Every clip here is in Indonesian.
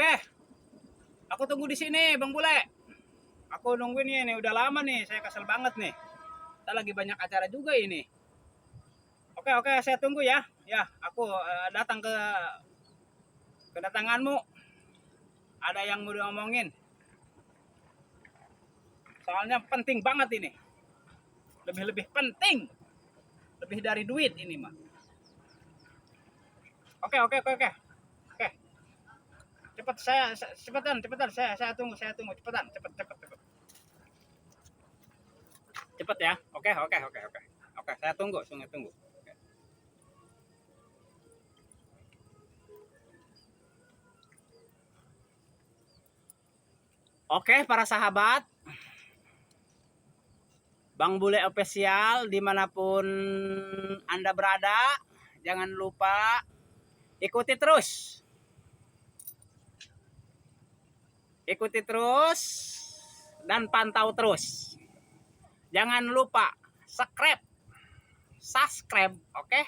Oke, aku tunggu di sini, Bang Bule. Aku nungguin ini udah lama nih. Saya kesel banget nih. Kita lagi banyak acara juga ini. Oke, saya tunggu ya. Ya, aku datang ke kedatanganmu. Ada yang mau diomongin. Soalnya penting banget ini. Lebih penting. Lebih dari duit ini mah. Oke. Oke. Cepetan saya tunggu cepetan cepet cepet ya. Oke, saya tunggu. Oke, para sahabat, Bang Bule Official dimanapun Anda berada, jangan lupa ikuti terus dan pantau terus. Jangan lupa subscribe, oke?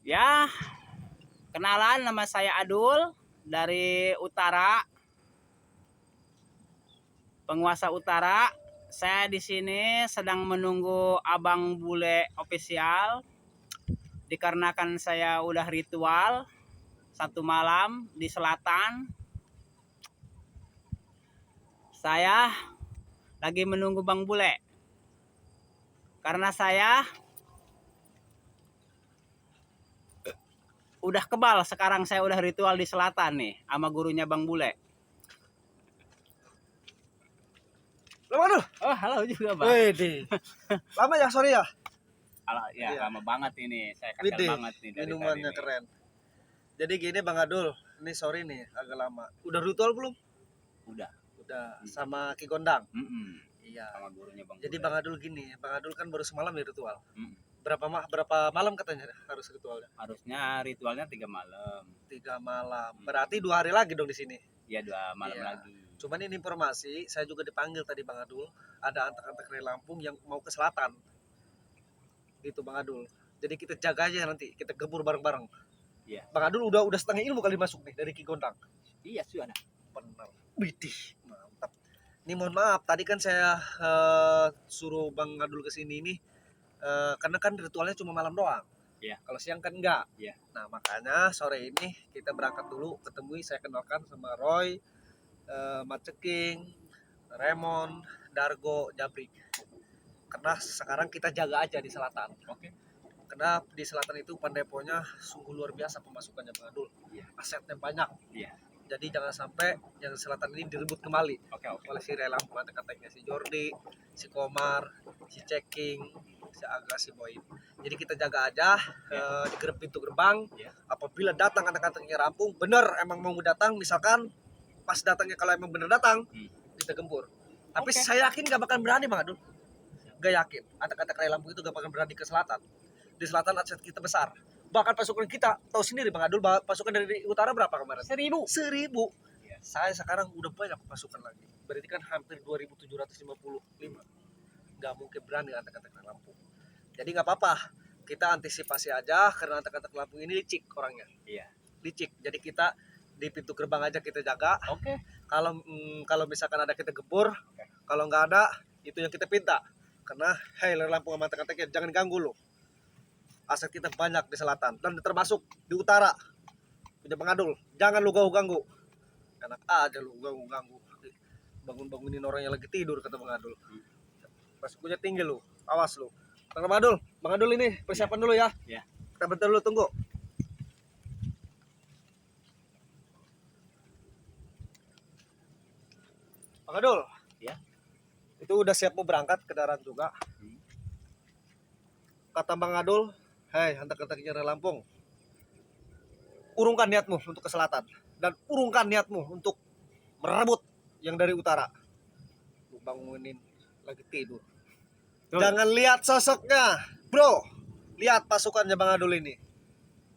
Ya, kenalan, nama saya Adul dari Utara, penguasa Utara. Saya di sini sedang menunggu Abang Bule Official dikarenakan saya udah ritual 1 malam di selatan. Saya lagi menunggu Bang Bule karena saya udah kebal. Sekarang saya udah ritual di selatan nih sama gurunya Bang Bule. Lama halo juga Bang. Wede. Lama ya, sorry ya. Ya, iya. Lama banget ini. Saya kesel Wede. banget nih dari Minumannya tadi keren. Jadi gini Bang Adul, ini sorry nih agak lama. Udah ritual belum? Udah. Sama Ki Gondang. Iya. Sama gurunya Bang. Jadi Bang Adul gini, Bang Adul kan baru semalam ya ritual. Berapa malam katanya harus ritualnya? Harusnya ritualnya 3 malam. 3 malam. Berarti 2 hari lagi dong di sini. Iya, 2 malam lagi. Cuman ini informasi, saya juga dipanggil tadi Bang Adul, ada antek-antek dari Lampung yang mau ke selatan. Gitu Bang Adul. Jadi kita jaga aja nanti, kita gebur bareng-bareng. Iya. Bang Adul udah setengah ilmu kali masuk nih dari Ki Gondang. Iya, sudah. Benar. Widih, mantap. Ini mohon maaf, tadi kan saya suruh Bang Adul ke sini nih karena kan ritualnya cuma malam doang. Iya. Kalau siang kan enggak. Iya. Nah, makanya sore ini kita berangkat dulu, ketemui, saya kenalkan sama Roy, Maceking, Raymond, Dargo, Jabrik. Karena sekarang kita jaga aja di selatan. Oke. Karena di selatan itu Pandeponya sungguh luar biasa pemasukannya Bang Adul. Iya. Asetnya banyak. Iya. Jadi jangan sampai yang selatan ini direbut kembali. Oke. Oleh si Relam, antek-anteknya si Jordi, si Komar, si Ceking, si Aga, si Boy. Jadi kita jaga aja di pintu gerbang. Apabila datang antek-anteknya rampung, bener emang mau datang, misalkan pas datangnya kalau emang bener datang, kita gempur. Tapi saya yakin gak bakal berani Bang Adul. Gak yakin. Antek-antek Lampung itu gak bakal berani ke selatan. Di selatan aset kita besar. Bahkan pasukan kita tahu sendiri Bang Adul, pasukan dari utara berapa kemarin? 1.000. Ya. Saya sekarang udah banyak pasukan lagi. Berarti kan hampir 2.755. Gak mungkin berani antek-antek Lampung. Jadi gak apa-apa. Kita antisipasi aja karena antek-antek Lampung ini licik orangnya. Iya. Licik. Jadi kita di pintu gerbang aja kita jaga. Oke. Kalau misalkan ada kita gebur. Kalau nggak ada itu yang kita pinta. Karena Lampung sama antek-anteknya jangan ganggu lo. Aset kita banyak di selatan dan termasuk di utara. Punya Bang Adul, jangan lu ganggu. Enak aja lu ganggu. Bangun-bangunin orang yang lagi tidur kata Bang Adul. Pasukannya tinggi lu, awas lu. Bang Adul ini persiapan dulu ya. Iya. Kita bentar dulu tunggu. Bang Adul. Ya. Itu udah siap mau berangkat ke darat juga. Kata Bang Adul, antek-anteknya Lampung, urungkan niatmu untuk ke selatan dan urungkan niatmu untuk merebut yang dari utara. Lu bangunin lagi tidur. Jangan lihat sosoknya, bro. Lihat pasukannya Bang Adul ini.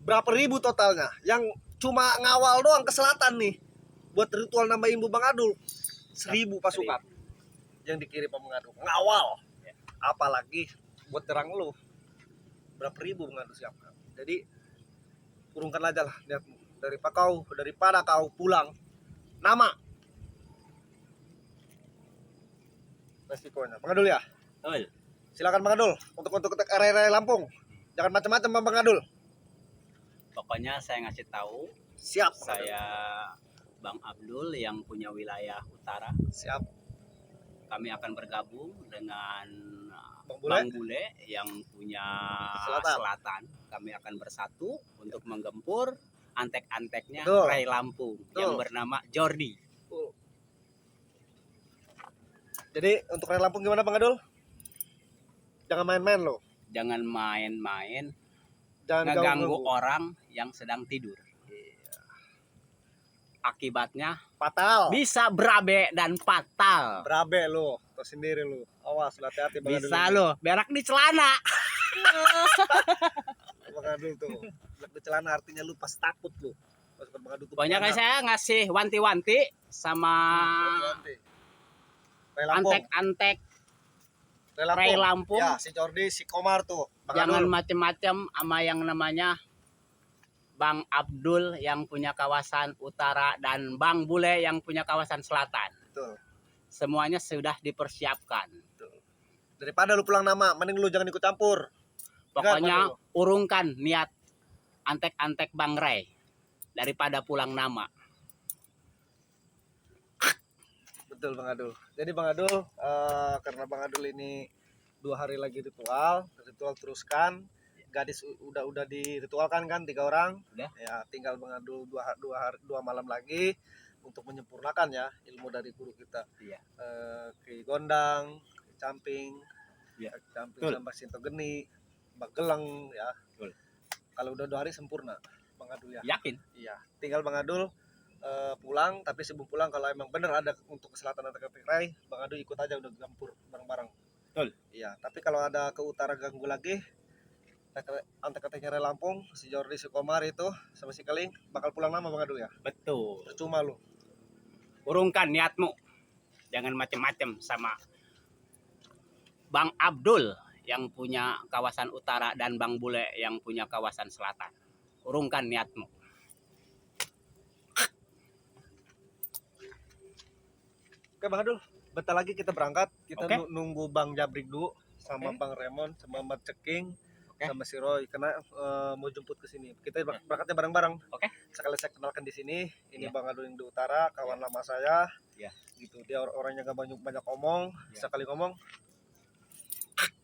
Berapa ribu totalnya? Yang cuma ngawal doang ke selatan nih. Buat ritual nama Imbu Bang Adul. 1.000 pasukan yang dikirim Bang Adul. Ngawal. Apalagi buat terang lu. Berapa ribu Bang Adul siapkan. Jadi urungkan aja lah niatmu. Daripada kau pulang nama resikonya. Bang Adul ya. Betul. Silakan Bang Adul untuk area Lampung. Jangan macam-macam Bang Adul. Pokoknya saya ngasih tahu, Siap. Bang Adul. saya Bang Abdul yang punya wilayah utara. Siap. Kami akan bergabung dengan Bang Bule. Bang Bule yang punya Selatan. selatan. Kami akan bersatu untuk menggempur antek-anteknya Betul. Rai Lampung yang bernama Jordi. Jadi untuk area Lampung gimana Bang Adul? Jangan main-main loh. Jangan main-main Jangan ngeganggu ganggu. orang yang sedang tidur. Akibatnya Fatal. bisa berabe dan fatal. Berabe lu, tau sendiri lu. Awas, hati-hati Bang Adul. Bisa loh, berak di celana. Bang Adul tuh. Berak di celana artinya lu pas takut lu. Pas Bang Adul tuh. Pokoknya kayak saya ngasih wanti-wanti sama antek-antek Rai Lampung. Ya, si Jordi, si Komar tuh. Bang Jangan Adul. macem-macem sama yang namanya Bang Abdul yang punya kawasan utara dan Bang Bule yang punya kawasan selatan. Betul. Semuanya sudah dipersiapkan. Daripada lu pulang nama, mending lu jangan ikut campur. Pokoknya urungkan niat antek-antek Bang Ray daripada pulang nama. Betul Bang Adul. Jadi Bang Adul, karena Bang Adul ini 2 hari lagi ritual teruskan. Gadis udah diritualkan kan 3 orang. Udah. Ya, tinggal Bang Adul 2 malam lagi untuk menyempurnakan ya ilmu dari guru kita. Iya. Ke Gondang, ke Camping, Iya. Camping Betul. sampai Sintogeni, Bageleng ya. Betul. Kalau udah 2 hari sempurna Bang Adul ya. Yakin? Iya, tinggal Bang Adul pulang, tapi sebelum pulang kalau emang bener ada untuk keselatan atau ke Rai, Bang Adul ikut aja udah gampur bareng-bareng. Betul. Iya, tapi kalau ada ke utara ganggu lagi, antek-anteknya Rai Lampung, si Jordi, si Komar itu sama si Keling bakal pulang nama Bang Adul ya. Betul. Percuma lu. Urungkan niatmu. Jangan macem-macem sama Bang Abdul yang punya kawasan utara dan Bang Bule yang punya kawasan selatan. Urungkan niatmu. Oke Bang Adul, bentar lagi kita berangkat. Kita Oke. nunggu Bang Jabrik dulu sama Oke. Bang Remon sama Mbak Ceking. Oke. Sama si Roy karena mau jemput ke sini. Kita berangkatnya bareng-bareng. Oke. Sekali saya kenalkan di sini. Ini Iya. Bang Adul yang di utara, kawan lama saya. Iya. Gitu. Dia orangnya gak banyak ngomong. Iya. Sekali ngomong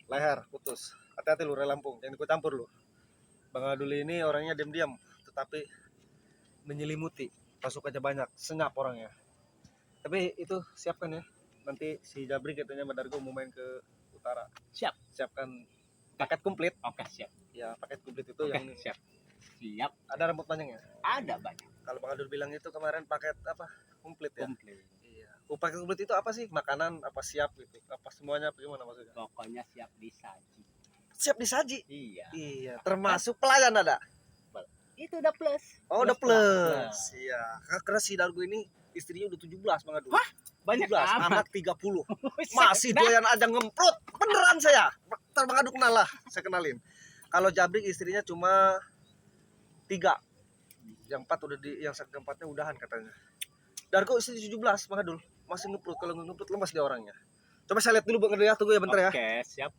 leher putus. Hati-hati lu Rai Lampung, jangan ikut campur lu. Bang Adul ini orangnya diam-diam tetapi menyelimuti. Masuk aja banyak, senyap orangnya. Tapi itu siapkan ya. Nanti si Jabri katanya Madargo mau main ke utara. Siap. Siapkan paket komplit. Oke, siap. Ya, paket komplit itu Oke, yang ini. siap. Siap. Ada rambut panjangnya. Ada banyak. Kalau Bang Adul bilang itu kemarin paket apa? Komplit ya. Komplit. Iya. Paket komplit itu apa sih? Makanan apa siap gitu? Apa semuanya apa gimana maksudnya? Pokoknya siap disaji. Siap disaji. Iya. Iya, termasuk pelayan ada. Itu udah plus. Oh, udah Plus. plus. Iya. Karena si Dargo ini istrinya udah 17 Bang Adul. Hah? Banyak 17, amat. anak 30. Masih doyan aja ngemprut. Beneran saya. Ntar Bang Adul kenal lah, saya kenalin. Kalau Jabrik istrinya cuma 3. Yang 4 udah yang keempatnya udahan katanya. Dargo istri 17 Bang Adul. Masih ngemprut. Kalau nggak ngemprut lemas dia orangnya. Coba saya lihat dulu Bang Adul ya, tunggu ya bentar ya. Oke, siap.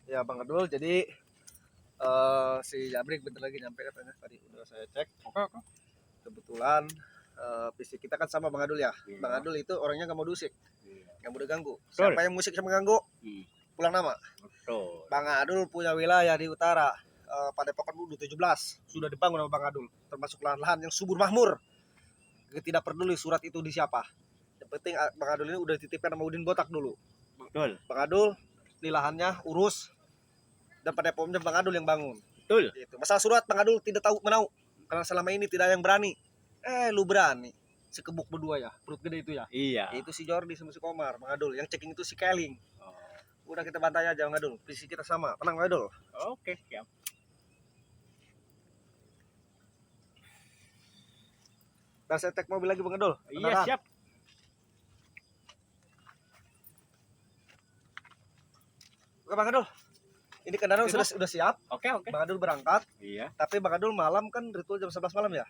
Ya Bang Adul, jadi si Jabrik bentar lagi nyampe katanya, tadi udah saya cek. Oke. Kebetulan fisik kita kan sama Bang Adul ya. Iya. Bang Adul itu orangnya gak mau dusik, gak mau diganggu. Betul. Siapa yang musik sama ganggu, Hmm, pulang nama. betul. Bang Adul punya wilayah di utara. Padepokan udah 17 sudah dibangun sama Bang Adul, termasuk lahan-lahan yang subur makmur. Tidak peduli surat itu di siapa. Yang penting Bang Adul ini udah dititipkan sama Udin Botak dulu. Betul. Bang Adul di lahannya urus dan padepokannya Bang Adul yang bangun. Betul. Gitu. Masalah surat Bang Adul tidak tahu menau karena selama ini tidak ada yang berani. Lu berani. Sekebuk berdua ya, perut gede itu ya. Iya. Itu si Jordi sama si Komar, Bang Adul. Yang checking itu si Keling. Oh, Udah kita bantai aja Bang Adul. Visi kita sama. Tenang Bang Adul. oke, siap. Dan saya cek mobil lagi Bang Adul. Iya, siap. Oke Bang Adul. Ini kendaraan sudah siap. Oke. Bang Adul berangkat. Iya. Tapi Bang Adul malam kan ritual jam 11 malam ya?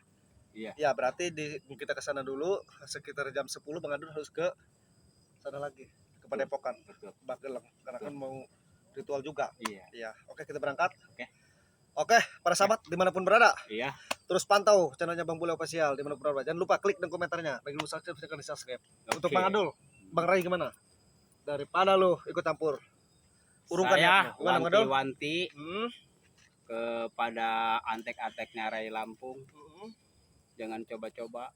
Iya. Ya, berarti kita ke sana dulu sekitar jam 10 Bang Adul harus ke sana lagi, ke Padepokan. Betul. Bageleng karena kan mau ritual juga. Iya. Iya, oke kita berangkat. Oke. Oke, para sahabat dimanapun berada, Iya. terus pantau channelnya Bang Bule Official dimanapun berada. Jangan lupa klik dan komentarnya. Bagi lu subscribe, silahkan di subscribe. Untuk Oke. Bang Adul, Bang Rai gimana? Daripada lu ikut campur, urungkan Saya niatmu. Gimana Bang Adul? wanti-wanti Hmm. kepada antek-anteknya Rai Lampung, Hmm. jangan coba-coba,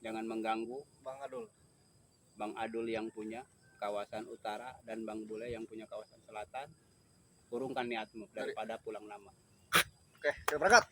jangan mengganggu Bang Adul. Bang Adul yang punya kawasan utara dan Bang Bule yang punya kawasan selatan. Urungkan niatmu daripada pulang lama. Oke, kita berangkat.